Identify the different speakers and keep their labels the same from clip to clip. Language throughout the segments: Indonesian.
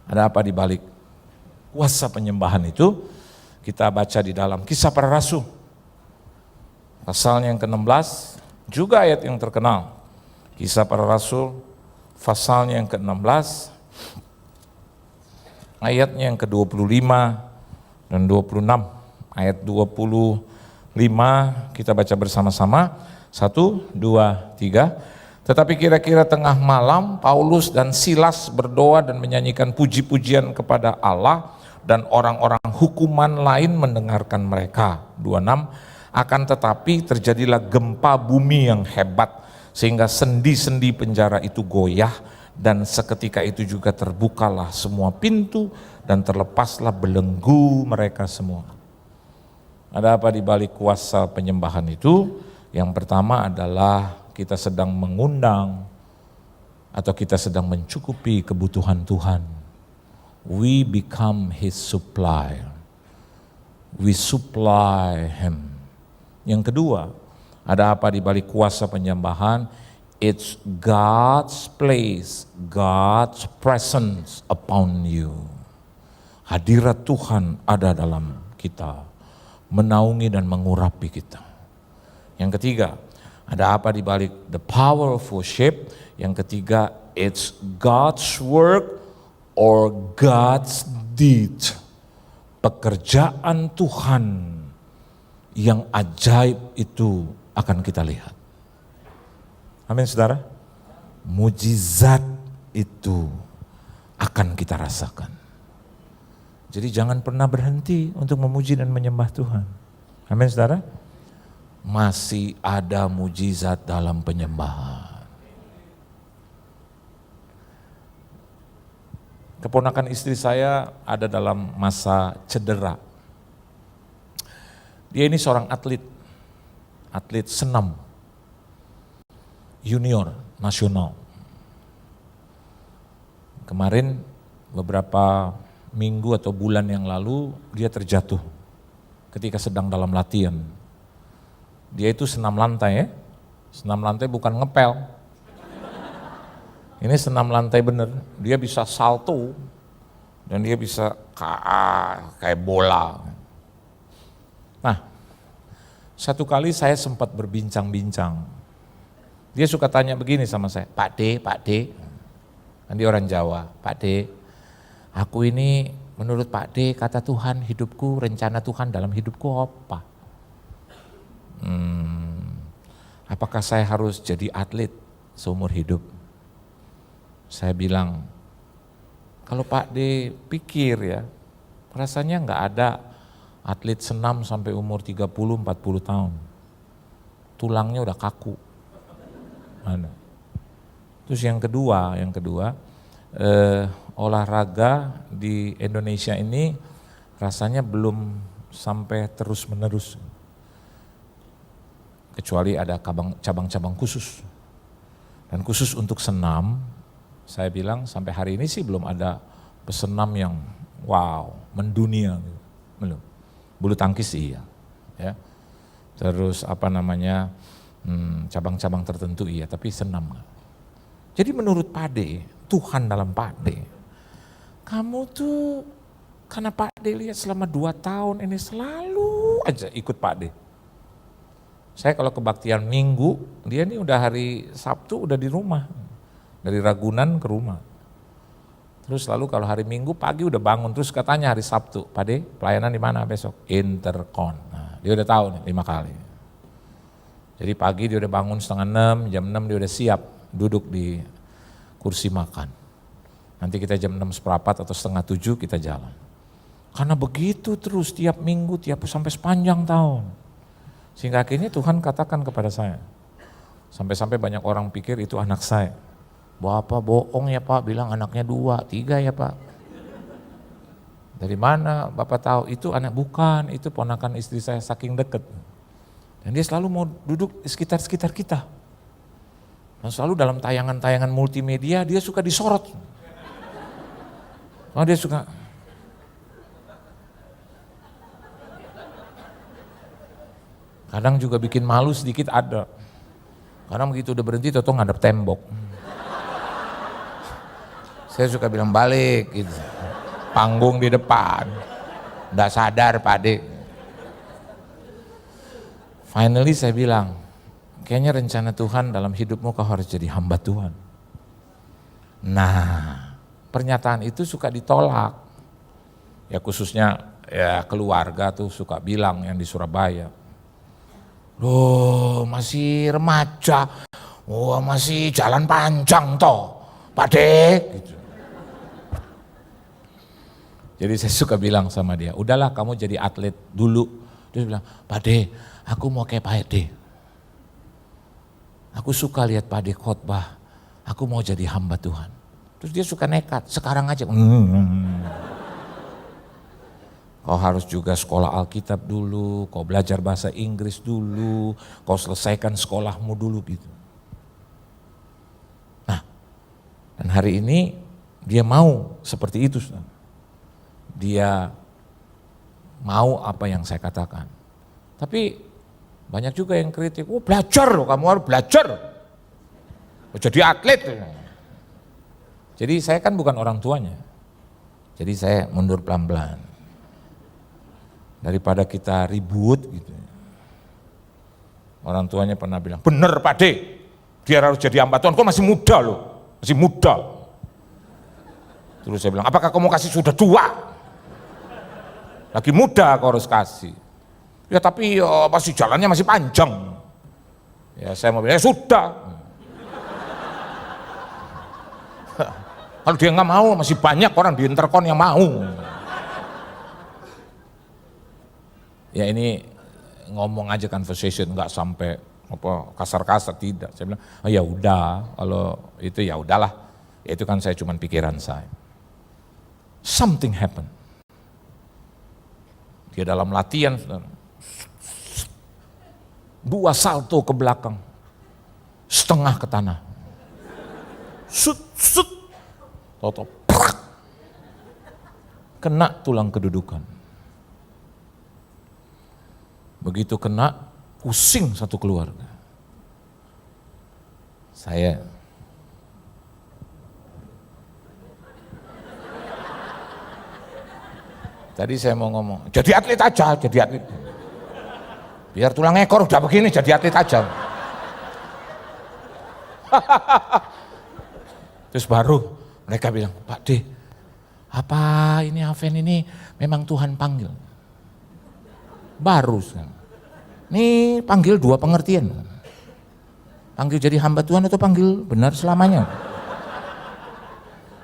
Speaker 1: Ada apa di balik kuasa penyembahan itu? Kita baca di dalam Kisah Para Rasul. Pasalnya yang ke-16, juga ayat yang terkenal. Kisah Para Rasul, pasalnya yang ke-16, ayatnya yang ke-25 dan 26. Ayat 25 kita baca bersama-sama. 1, 2, 3. Tetapi kira-kira tengah malam Paulus dan Silas berdoa dan menyanyikan puji-pujian kepada Allah, dan orang-orang hukuman lain mendengarkan mereka. 26. Akan tetapi terjadilah gempa bumi yang hebat sehingga sendi-sendi penjara itu goyah, dan seketika itu juga terbukalah semua pintu dan terlepaslah belenggu mereka semua. Ada apa di balik kuasa penyembahan itu? Yang pertama adalah kita sedang mengundang atau kita sedang mencukupi kebutuhan Tuhan. We become His supplier. We supply Him. Yang kedua, ada apa di balik kuasa penyembahan? It's God's place, God's presence upon you. Hadirat Tuhan ada dalam kita, menaungi dan mengurapi kita. Yang ketiga, ada apa di balik the power of worship? Yang ketiga, it's God's work or God's deed. Pekerjaan Tuhan yang ajaib itu akan kita lihat. Amin saudara. Mujizat itu akan kita rasakan. Jadi jangan pernah berhenti untuk memuji dan menyembah Tuhan. Amin saudara. Masih ada mujizat dalam penyembahan. Keponakan istri saya ada dalam masa cedera. Dia ini seorang atlet senam junior nasional. Kemarin beberapa minggu atau bulan yang lalu dia terjatuh ketika sedang dalam latihan. Dia itu senam lantai ya, senam lantai bukan ngepel. Ini senam lantai bener, dia bisa salto dan dia bisa kayak bola. Nah, satu kali saya sempat berbincang-bincang. Dia suka tanya begini sama saya, Pak D, kan dia orang Jawa, Pak D, aku ini menurut Pak D kata Tuhan hidupku, rencana Tuhan dalam hidupku apa? Apakah saya harus jadi atlet seumur hidup? Saya bilang, kalau Pak D pikir ya, rasanya nggak ada atlet senam sampai umur 30-40 tahun. Tulangnya udah kaku. Mana? Terus yang kedua, olahraga di Indonesia ini rasanya belum sampai terus menerus. Kecuali ada cabang-cabang khusus. Dan khusus untuk senam, saya bilang sampai hari ini sih belum ada pesenam yang wow, mendunia. Belum. Bulu tangkis iya. Ya. Terus cabang-cabang tertentu iya, tapi senam enggak. Jadi menurut Pak D, Tuhan dalam Pak D, kamu tuh karena Pak D lihat selama 2 tahun ini selalu aja ikut Pak D. Saya kalau kebaktian Minggu, dia ini udah hari Sabtu udah di rumah. Dari Ragunan ke rumah. Terus lalu kalau hari Minggu pagi udah bangun, terus katanya hari Sabtu, Pak D, pelayanan di mana besok? Intercon. Nah, dia udah tahu nih 5 kali. Jadi pagi dia udah bangun setengah 6, jam 6 dia udah siap duduk di kursi makan. Nanti kita jam 6:15 atau setengah 7 kita jalan. Karena begitu terus tiap minggu, sampai sepanjang tahun. Sehingga akhirnya Tuhan katakan kepada saya, sampai-sampai banyak orang pikir itu anak saya. Bapak bohong ya Pak, bilang anaknya 2, 3 ya Pak. Dari mana Bapak tahu? Itu anak bukan, itu ponakan istri saya saking deket. Dan dia selalu mau duduk di sekitar kita. Dan selalu dalam tayangan-tayangan multimedia dia suka disorot. Oh dia suka. Kadang juga bikin malu sedikit ada. Karena begitu udah berhenti, tau ngadep tembok. Saya suka bilang balik gitu. Panggung di depan. Nggak sadar Pak De. Finally saya bilang, kayaknya rencana Tuhan dalam hidupmu kau harus jadi hamba Tuhan. Nah, pernyataan itu suka ditolak. Ya khususnya ya keluarga tuh suka bilang yang di Surabaya. Loh masih remaja, wah masih jalan panjang toh Pak De. Gitu. Jadi saya suka bilang sama dia, udahlah kamu jadi atlet dulu. Dia bilang, Pak De, aku mau kayak Pak De. Aku suka lihat Pak De khotbah, aku mau jadi hamba Tuhan. Terus dia suka nekat, sekarang aja. Kau harus juga sekolah Alkitab dulu, kau belajar bahasa Inggris dulu, kau selesaikan sekolahmu dulu gitu. Nah, dan hari ini dia mau seperti itu. Dia mau apa yang saya katakan. Tapi banyak juga yang kritik, oh belajar loh, kamu harus belajar. Jadi atlet. Jadi saya kan bukan orang tuanya. Jadi saya mundur pelan-pelan. Daripada kita ribut gitu. Orang tuanya pernah bilang, bener Pak De, dia harus jadi hamba Tuhan, kok masih muda loh, masih muda. Terus saya bilang, apakah kamu kasih sudah tua? Lagi muda kau harus kasih. Ya tapi masih jalannya masih panjang. Ya saya mau bilang, ya sudah. Kalau dia nggak mau, masih banyak orang di interkon yang mau. Ya ini ngomong aja conversation, nggak sampai apa kasar-kasar, tidak. Saya bilang, oh ya udah, kalau itu ya udahlah. Itu kan saya cuman pikiran saya. Something happen. Dia dalam latihan, dua salto ke belakang, setengah ke tanah. Sut, toto, prak. Kena tulang kedudukan. Begitu kena, pusing satu keluarga. Saya tadi saya mau ngomong, jadi atlet aja, jadi atlet. Biar tulang ekor udah begini, jadi atlet aja. Terus baru mereka bilang, Pak De, apa ini Aven ini memang Tuhan panggil? Baru sekarang. Ini panggil dua pengertian. Panggil jadi hamba Tuhan atau panggil benar selamanya?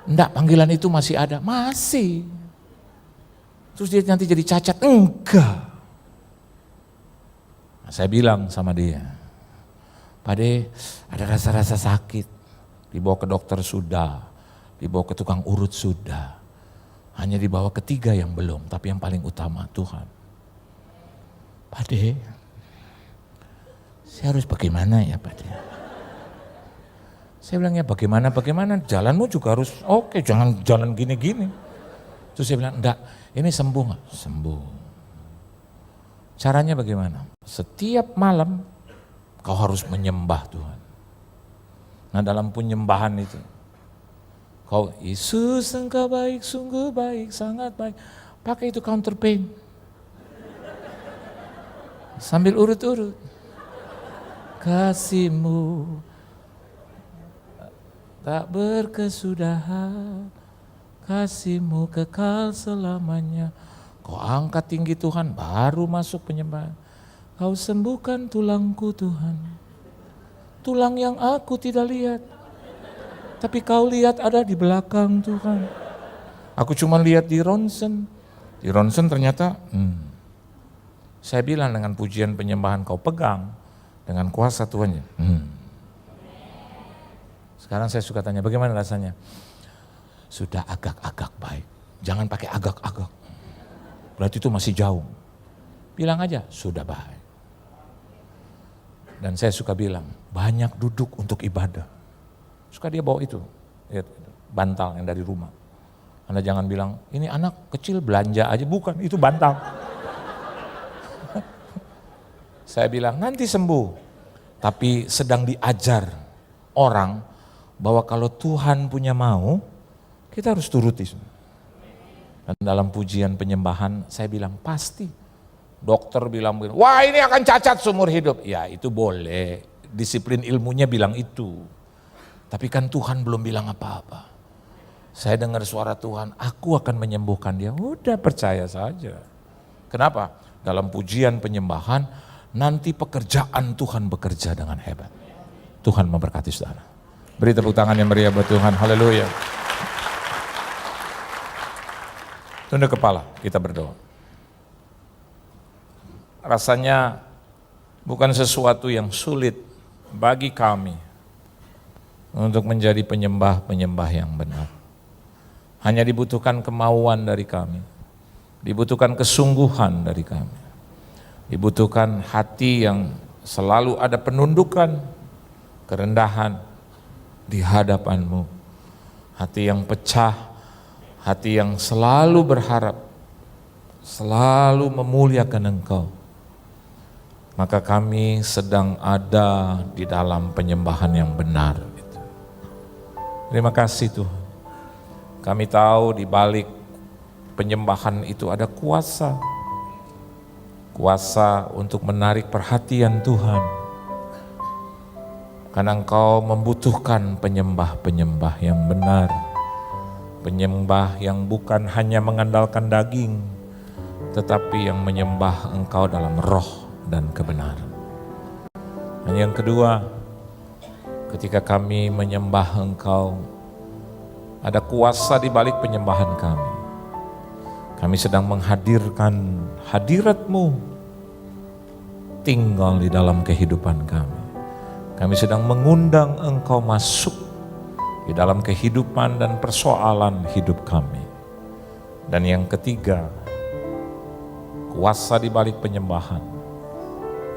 Speaker 1: Enggak, panggilan itu masih ada. Masih. Terus dia nanti jadi cacat? Enggak. Nah, saya bilang sama dia, Pak De, ada rasa-rasa sakit. Dibawa ke dokter sudah. Dibawa ke tukang urut sudah. Hanya dibawa ketiga yang belum, tapi yang paling utama Tuhan. Pak De, saya harus bagaimana ya Pak De? Saya bilang ya bagaimana, jalanmu juga harus oke, jangan jalan gini-gini. Terus saya bilang enggak, ini sembuh nggak? Sembuh. Caranya bagaimana? Setiap malam kau harus menyembah Tuhan. Nah dalam penyembahan itu, kau Yesus engkau baik, sungguh baik, sangat baik. Pakai itu counter pain. Sambil urut-urut. Kasih-Mu tak berkesudahan, kasih-Mu kekal selamanya. Kau angkat tinggi Tuhan, baru masuk penyembahan. Kau sembuhkan tulangku Tuhan, tulang yang aku tidak lihat, tapi Kau lihat ada di belakang Tuhan. Aku cuma lihat di ronsen ternyata, saya bilang dengan pujian penyembahan kau pegang, dengan kuasa Tuhan. Sekarang saya suka tanya, bagaimana rasanya? Sudah agak-agak baik. Jangan pakai agak-agak. Berarti itu masih jauh. Bilang aja, sudah baik. Dan saya suka bilang, banyak duduk untuk ibadah. Suka dia bawa itu, lihat, bantal yang dari rumah. Anda jangan bilang, ini anak kecil belanja aja. Bukan, itu bantal. Saya bilang, nanti sembuh. Tapi sedang diajar orang bahwa kalau Tuhan punya mau, Kita harus turuti. Dan dalam pujian penyembahan saya bilang pasti. Dokter bilang, wah ini akan cacat seumur hidup. Ya itu boleh, disiplin ilmunya bilang itu. Tapi kan Tuhan belum bilang apa-apa. Saya dengar suara Tuhan, aku akan menyembuhkan dia. Udah percaya saja. Kenapa? Dalam pujian penyembahan, nanti pekerjaan Tuhan bekerja dengan hebat. Tuhan memberkati saudara. Beri tepuk tangan yang meriah buat Tuhan, haleluya. Tunduk kepala, kita berdoa. Rasanya bukan sesuatu yang sulit bagi kami untuk menjadi penyembah-penyembah yang benar. Hanya dibutuhkan kemauan dari kami, dibutuhkan kesungguhan dari kami, dibutuhkan hati yang selalu ada penundukan, kerendahan di hadapan-Mu, hati yang pecah, hati yang selalu berharap, selalu memuliakan Engkau. Maka kami sedang ada di dalam penyembahan yang benar. Terima kasih Tuhan. Kami tahu di balik penyembahan itu ada kuasa. Kuasa untuk menarik perhatian Tuhan. Karena Engkau membutuhkan penyembah-penyembah yang benar. Penyembah yang bukan hanya mengandalkan daging, tetapi yang menyembah Engkau dalam roh dan kebenaran. Dan yang kedua, ketika kami menyembah Engkau, ada kuasa di balik penyembahan kami. Kami sedang menghadirkan hadirat-Mu tinggal di dalam kehidupan kami. Kami sedang mengundang Engkau masuk di dalam kehidupan dan persoalan hidup kami. Dan yang ketiga, kuasa di balik penyembahan.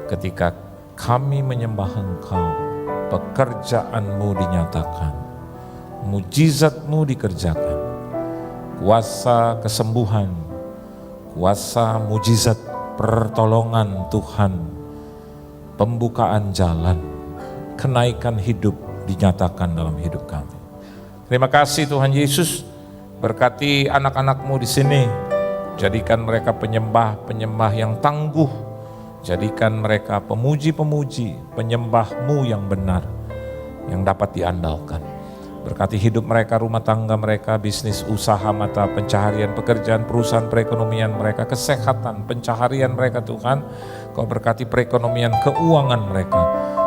Speaker 1: Ketika kami menyembah Engkau, pekerjaan-Mu dinyatakan, mujizat-Mu dikerjakan, kuasa kesembuhan, kuasa mujizat pertolongan Tuhan, pembukaan jalan, kenaikan hidup dinyatakan dalam hidup kami. Terima kasih Tuhan Yesus, berkati anak-anak-Mu di sini, jadikan mereka penyembah-penyembah yang tangguh, jadikan mereka pemuji-pemuji, penyembah-Mu yang benar, yang dapat diandalkan. Berkati hidup mereka, rumah tangga mereka, bisnis, usaha, mata pencaharian, pekerjaan, perusahaan, perekonomian mereka, kesehatan, pencaharian mereka Tuhan. Kau berkati perekonomian, keuangan mereka.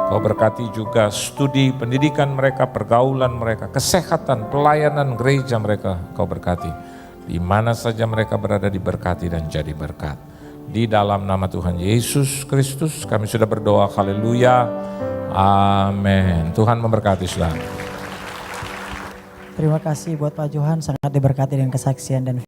Speaker 1: Kau berkati juga studi, pendidikan mereka, pergaulan mereka, kesehatan, pelayanan gereja mereka. Kau berkati. Di mana saja mereka berada diberkati dan jadi berkat. Di dalam nama Tuhan Yesus Kristus kami sudah berdoa, haleluya, amin. Tuhan memberkati saudara.
Speaker 2: Terima kasih buat Pak Johan, sangat diberkati dengan kesaksian dan